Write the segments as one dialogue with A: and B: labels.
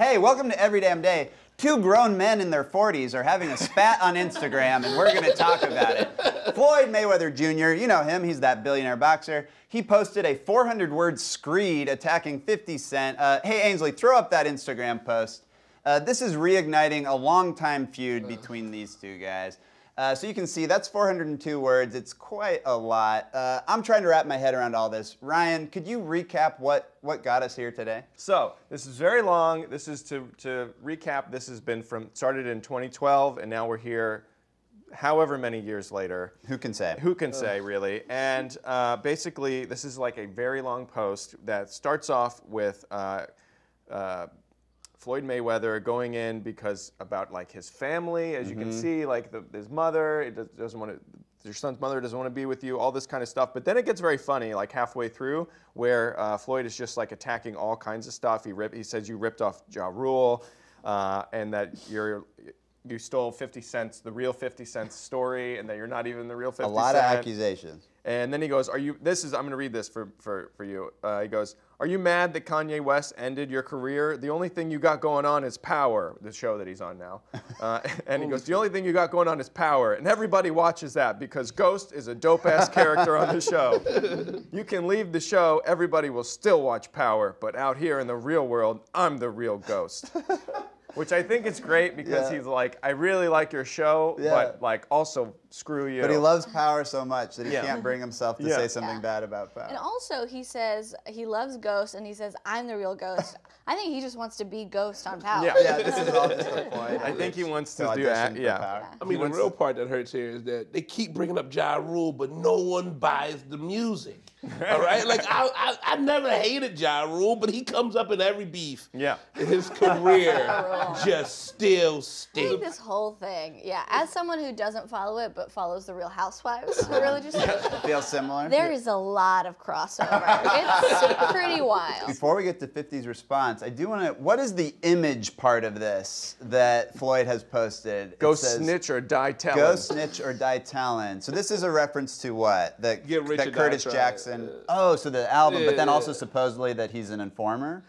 A: Hey, welcome to Every Damn Day. Two grown men in their 40s are having a spat on Instagram, and we're going to talk about it. Floyd Mayweather Jr., you know him, he's that billionaire boxer. He posted a 400-word screed attacking 50 Cent. Hey, Ainsley, throw up that Instagram post. This is reigniting a long-time feud between these two guys. So you can see that's 402 words. It's quite a lot. I'm trying to wrap my head around all this. Ryan, could you recap what got us here today?
B: So this is very long. This is to recap. This has been started in 2012, and now we're here however many years later.
A: Who can say?
B: Who can say, really? And basically, this is like a very long post that starts off with Floyd Mayweather going in because about like his family, as you can see, like his mother doesn't want to, your son's mother doesn't want to be with you, all this kind of stuff. But then it gets very funny, like halfway through, where Floyd is just like attacking all kinds of stuff. He says you ripped off Ja Rule, and that you stole 50 Cent's, the real 50 Cent's story, and that you're not even the real 50 Cent.
A: A lot of accusations. And
B: then he goes, I'm going to read this for you. He goes, are you mad that Kanye West ended your career? The only thing you got going on is Power, the show that he's on now. And he goes, the only thing you got going on is Power. And everybody watches that because Ghost is a dope-ass character on the show. You can leave the show, everybody will still watch Power, but out here in the real world, I'm the real Ghost. Which I think is great because he's like, I really like your show, but like also screw you.
A: But he loves Power so much that he can't bring himself to say something bad about Power.
C: And also he says he loves Ghost and he says, I'm the real Ghost. I think he just wants to be Ghost on Power.
A: Yeah, this is all just a point.
B: I think he wants to do that,
D: I mean, the real part that hurts here is that they keep bringing up Ja Rule, but no one buys the music. All right? Like, I never hated Ja Rule, but he comes up in every beef.
B: Yeah.
D: His career just still
C: I
D: stinks.
C: think this whole thing, as someone who doesn't follow it but follows the Real Housewives, really just
A: Feels similar?
C: there is a lot of crossover. It's pretty wild.
A: Before we get to 50's response, I do want to, what is the image part of this that Floyd has posted?
B: Go snitch or die telling.
A: Go snitch or die telling. So this is a reference to what? That Curtis Jackson. Oh, so the album, but then also supposedly that he's an informer?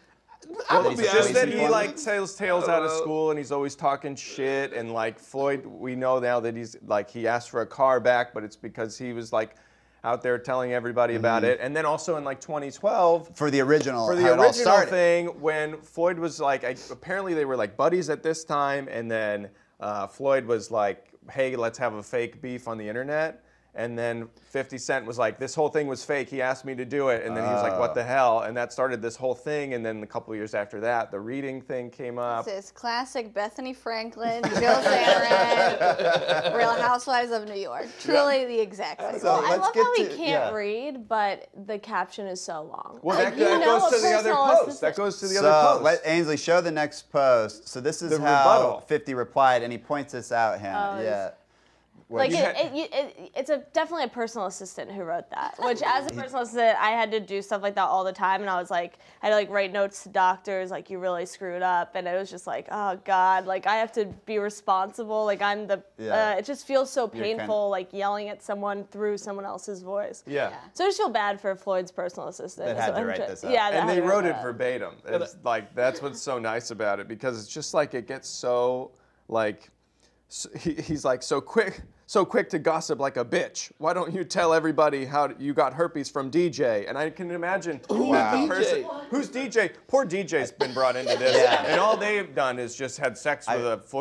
B: Just that he like tells tales out of school and he's always talking shit, and like Floyd, we know now that he's like, he asked for a car back, but it's because he was like out there telling everybody about it. And then also in like 2012
A: for the original
B: thing, when Floyd was like, apparently they were like buddies at this time, and then Floyd was like, hey, let's have a fake beef on the internet. And then 50 Cent was like, this whole thing was fake. He asked me to do it. And then he was like, what the hell? And that started this whole thing. And then a couple of years after that, the reading thing came up.
C: This is classic Bethany Franklin, Jill Zarin, Real Housewives of New York. Truly the exact same.
E: Well, I love how he can't read, but the caption is so long.
B: Well, that goes to the other post. That goes to the other post.
A: Let Ainsley show the next post. So this is how 50 replied, and he points this out, Hannah.
E: Like it's definitely a personal assistant who wrote that. Which, as a personal assistant, I had to do stuff like that all the time, and I was like, I had to like write notes to doctors, like you really screwed up, and it was just like, oh God, like I have to be responsible. Like I'm the. It just feels so painful, like yelling at someone through someone else's voice. So I just feel bad for Floyd's personal assistant.
A: That had to write this up.
B: And they wrote it verbatim. It's like that's what's so nice about it, because it's just like it gets so like. He's like, so quick to gossip like a bitch. Why don't you tell everybody how you got herpes from DJ? And I can imagine who's DJ. Poor DJ's been brought into this, and all they've done is just had sex with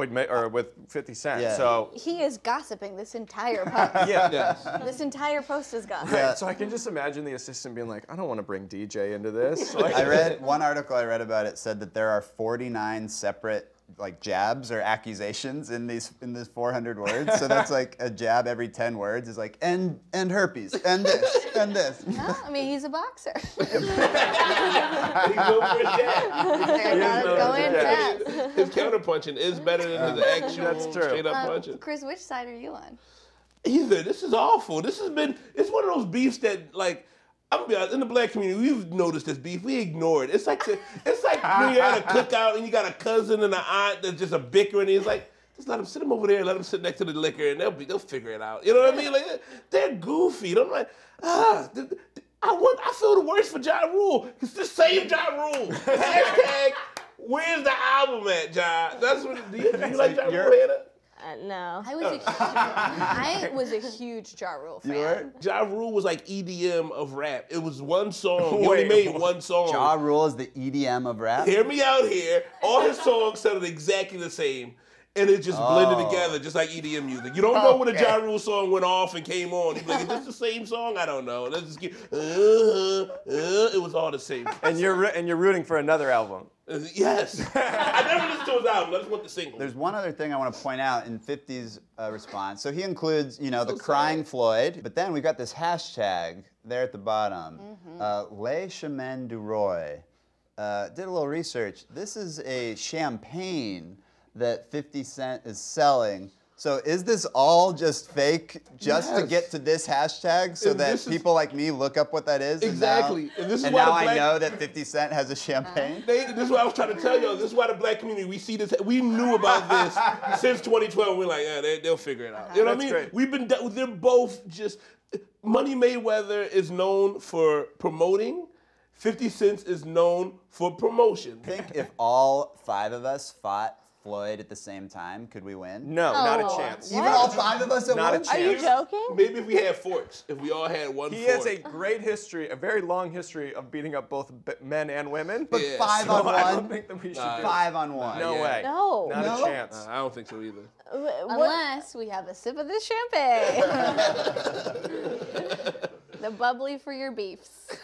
B: with 50 Cent. So
C: he is gossiping this entire post. This entire post is gossip.
B: So I can just imagine the assistant being like, I don't want to bring DJ into this. Like,
A: I read one article I read about it said that there are 49 separate like jabs or accusations in this 400 words. So that's like a jab every 10 words is like, and herpes, and this, and this.
C: No, I mean, he's a boxer.
D: He's going for a jab.
C: Go in fast.
D: His counterpunching is better than his actual straight up punching.
C: Chris, which side are you on?
D: Either. This is awful. It's one of those beefs that like, I'm gonna be honest, in the black community, we've noticed this beef. We ignore it. It's like when you're at a cookout and you got a cousin and an aunt that's just a bickering. He's like, just let them sit over there, let them sit next to the liquor, and they'll figure it out. You know what I mean? Like they're goofy. And I'm like, I feel the worst for Ja Rule. It's the same Ja Rule. Hashtag Where's the album at, John? That's what. Do you like Ja Rule, Hannah?
E: No.
C: I was a huge Ja Rule fan.
D: Ja Rule was like EDM of rap. It was one song. He only made one song.
A: Ja Rule is the EDM of rap?
D: Hear me out here. All his songs sounded exactly the same. And it just blended together, just like EDM music. You don't know when a Ja Rule song went off and came on. You'd be like, is this the same song? I don't know. Let's just get, it was all the same.
B: And you're rooting for another album.
D: Yes. I never listened to his album. I just want the single.
A: There's one other thing I want to point out in 50's response. So he includes, the crying Floyd, but then we've got this hashtag there at the bottom, Le Chemin du Roi. Did a little research. This is a champagne that 50 Cent is selling. So is this all just fake just to get to this hashtag so that people like me look up what that is?
D: Exactly.
A: And now I know that 50 Cent has a champagne?
D: This is what I was trying to tell y'all. This is why the black community, we see this. We knew about this since 2012. We're like, yeah, they'll figure it out. You know what I mean?
B: Great.
D: We've been, they're both just, Money Mayweather is known for promoting. 50 Cent is known for promotion.
A: I think if all 5 of us fought Floyd at the same time, could we win?
B: No, not a chance.
A: Even all 5 of us at
B: Not a
A: once?
B: chance.
E: Are you joking?
D: Maybe if we had forks, if we all had one
B: He
D: fork.
B: has a great history, a very long history of beating up both men and women.
A: But 5 on 1?
B: I don't think that we should do
A: 5 on 1.
B: No way.
E: No.
B: Not a chance.
D: I don't think so either.
C: Unless we have a sip of this champagne. The bubbly for your beefs.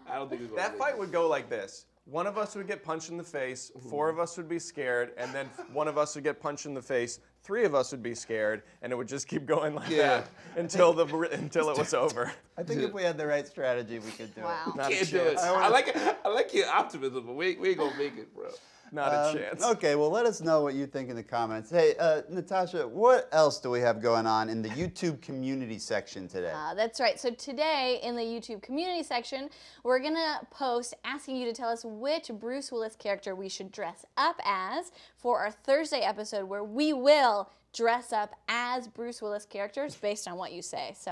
D: I don't think it's
B: That fight would go like this. One of us would get punched in the face, 4 of us would be scared, and then one of us would get punched in the face, 3 of us would be scared, and it would just keep going like that until it was over.
A: I think if we had the right strategy, we could do it.
B: Not a
D: Can't do it.
B: chance.
D: I like your optimism, but we ain't gonna make it, bro.
B: Not a chance.
A: Okay, well, let us know what you think in the comments. Hey, Natasha, what else do we have going on in the YouTube community section today?
C: That's right. So today in the YouTube community section, we're going to post asking you to tell us which Bruce Willis character we should dress up as for our Thursday episode, where we will dress up as Bruce Willis characters based on what you say. So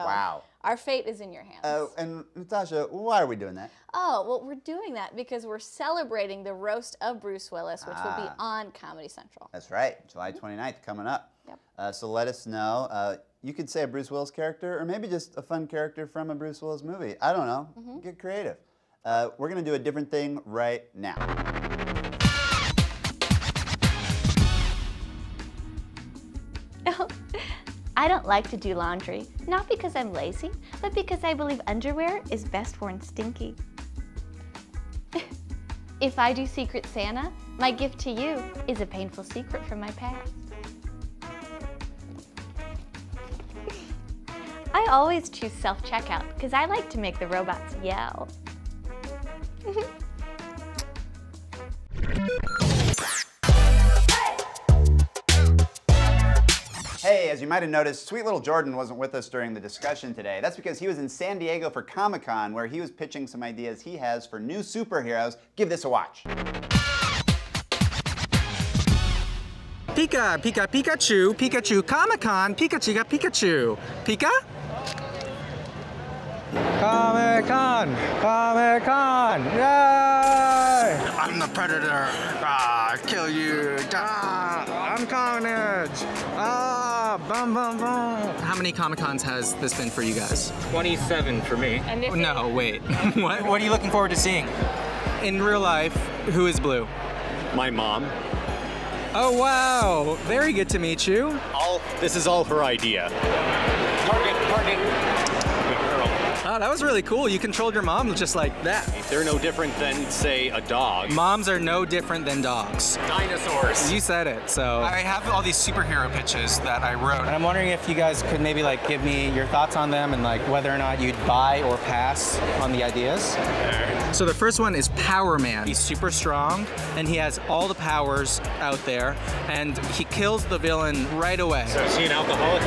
C: our fate is in your hands.
A: And Natasha, why are we doing that?
C: Oh, well, we're doing that because we're celebrating the roast of Bruce Willis, which will be on Comedy Central.
A: That's right, July 29th coming up.
C: Yep.
A: So let us know. You could say a Bruce Willis character, or maybe just a fun character from a Bruce Willis movie. I don't know. Get creative. We're going to do a different thing right now.
F: I don't like to do laundry, not because I'm lazy, but because I believe underwear is best worn stinky. If I do Secret Santa, my gift to you is a painful secret from my past. I always choose self-checkout because I like to make the robots yell.
A: Hey, as you might have noticed, sweet little Jordan wasn't with us during the discussion today. That's because he was in San Diego for Comic-Con, where he was pitching some ideas he has for new superheroes. Give this a watch.
G: Pika, Pika, Pikachu, Pikachu, Comic-Con, Pikachu, Pikachu. Pika? Comic-Con, Comic-Con, yay! I'm the Predator, kill you, I'm Carnage, bum, bum, bum. How many Comic-Cons has this been for you guys?
H: 27 for me.
G: No, wait, what are you looking forward to seeing? In real life, who is Blue?
H: My mom.
G: Oh, wow, very good to meet you.
H: This is all her idea. Target. Good girl.
G: Oh, that was really cool. You controlled your mom just like that.
H: They're no different than, say, a dog.
G: Moms are no different than dogs.
H: Dinosaurs.
G: You said it, so. I have all these superhero pitches that I wrote, and I'm wondering if you guys could maybe give me your thoughts on them and whether or not you'd buy or pass on the ideas. Okay. So the first one is Power Man. He's super strong, and he has all the powers out there, and he kills the villain right away.
H: So is he an alcoholic?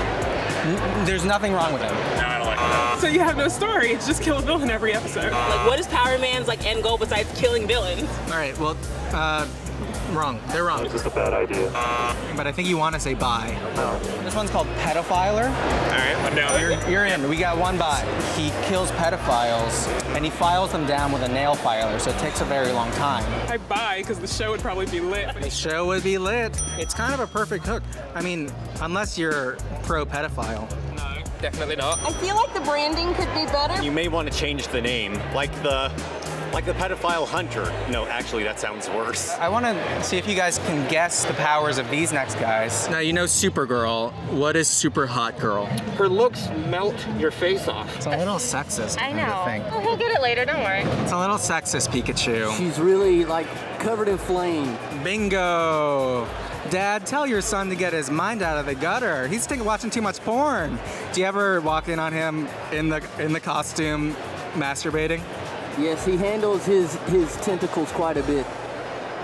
G: There's nothing wrong with him.
H: No, I don't like that.
I: So you have no story, it's just kill a villain every episode.
J: What is Power Man's end goal besides killing villains?
G: All right, well, Wrong. They're wrong.
H: This is a bad idea.
G: But I think you want to say bye. No. This one's called pedophiler.
H: All right, I'm down.
G: You're in. We got one bye. He kills pedophiles, and he files them down with a nail filer, so it takes a very long time.
I: I buy because the show would probably be lit.
G: The show would be lit. It's kind of a perfect hook. I mean, unless you're pro-pedophile.
H: No, definitely not.
J: I feel like the branding could be better.
H: You may want to change the name, like the pedophile hunter. No, actually, that sounds worse.
G: I want to see if you guys can guess the powers of these next guys. Now, you know Supergirl. What is super hot girl?
H: Her looks melt your face off.
G: It's a little sexist.
J: I know.
G: Thing.
J: Oh, he'll get it later, don't worry.
G: It's a little sexist, Pikachu.
K: She's really, like, covered in flame.
G: Bingo! Dad, tell your son to get his mind out of the gutter. He's watching too much porn. Do you ever walk in on him in the costume masturbating?
K: Yes, he handles his tentacles quite a bit.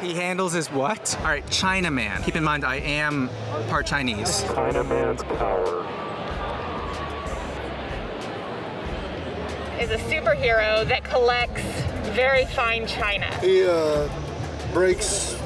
G: He handles his what? All right, Chinaman. Keep in mind, I am part Chinese.
H: Chinaman's power
J: Is a superhero that collects very fine china.
L: He breaks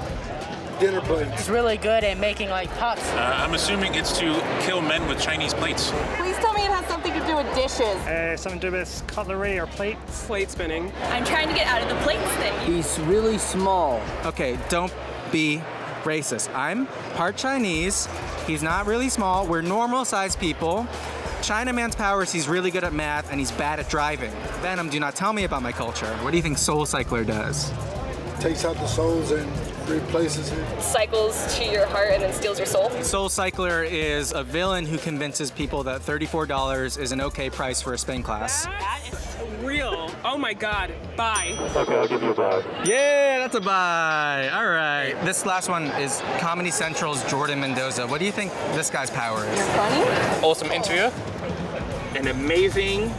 L: dinner plates.
M: He's really good at making like pots.
N: I'm assuming it's to kill men with Chinese plates.
J: Please tell me it has something to do with dishes.
M: Something to do with cutlery or plates.
I: Slate spinning.
J: I'm trying to get out of the plates thing.
K: He's really small.
G: Okay, don't be racist. I'm part Chinese. He's not really small. We're normal-sized people. Chinaman's power is he's really good at math and he's bad at driving. Venom, do not tell me about my culture. What do you think Soul Cycler does?
L: Takes out the souls and replaces it.
J: Cycles to your heart and then steals your soul.
G: Soul Cycler is a villain who convinces people that $34 is an okay price for a spin class.
I: That is real. Oh my God. Bye.
H: Okay, I'll give you a bye.
G: Yeah, that's a bye. All right. This last one is Comedy Central's Jordan Mendoza. What do you think this guy's power is?
J: Funny?
H: Awesome interviewer. An amazing,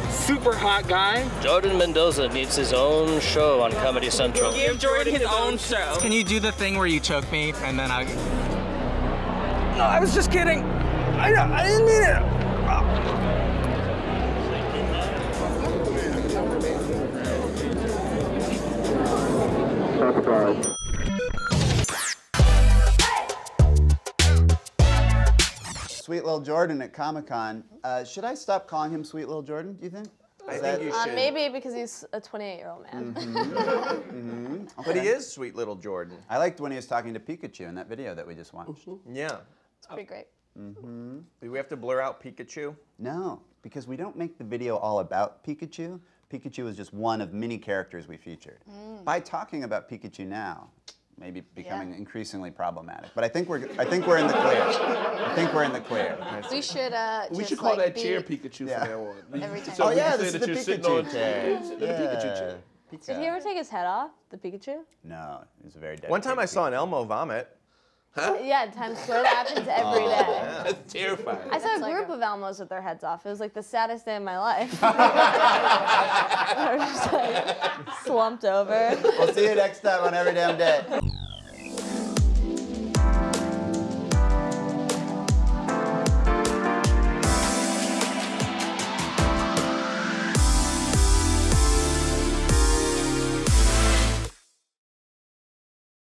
H: super hot guy.
O: Jordan Mendoza needs his own show on Comedy Central.
I: Give Jordan his own show.
G: Can you do the thing where you choke me and then I...
H: No, I was just kidding. I didn't mean it.
A: Sweet Lil Jordan at Comic-Con. Should I stop calling him Sweet Lil Jordan, do you think?
B: I think you should.
E: Maybe because he's a 28-year-old man.
A: Okay.
B: But he is Sweet Little Jordan.
A: I liked when he was talking to Pikachu in that video that we just watched.
B: Yeah.
E: It's pretty great.
B: Do we have to blur out Pikachu?
A: No, because we don't make the video all about Pikachu. Pikachu is just one of many characters we featured. By talking about Pikachu now, maybe becoming increasingly problematic. But I think we're in the clear. I think we're in the clear.
C: We should
D: We should call that chair Pikachu from now on.
C: Every time.
A: Oh
D: we
A: yeah,
D: can
A: this
D: say
A: is
D: that
A: the
D: you're sitting
A: Pikachu
D: on
A: chair.
D: the Pikachu chair.
E: Did he ever take his head off, the Pikachu?
A: No, he's a very dedicated
B: One time I saw an Elmo vomit.
E: Yeah, in Times Square. That happens every day.
D: That's terrifying.
E: I saw a group of Elmos with their heads off. It was like the saddest day of my life. They were just like slumped over.
A: We'll see you next time on Every Damn Day.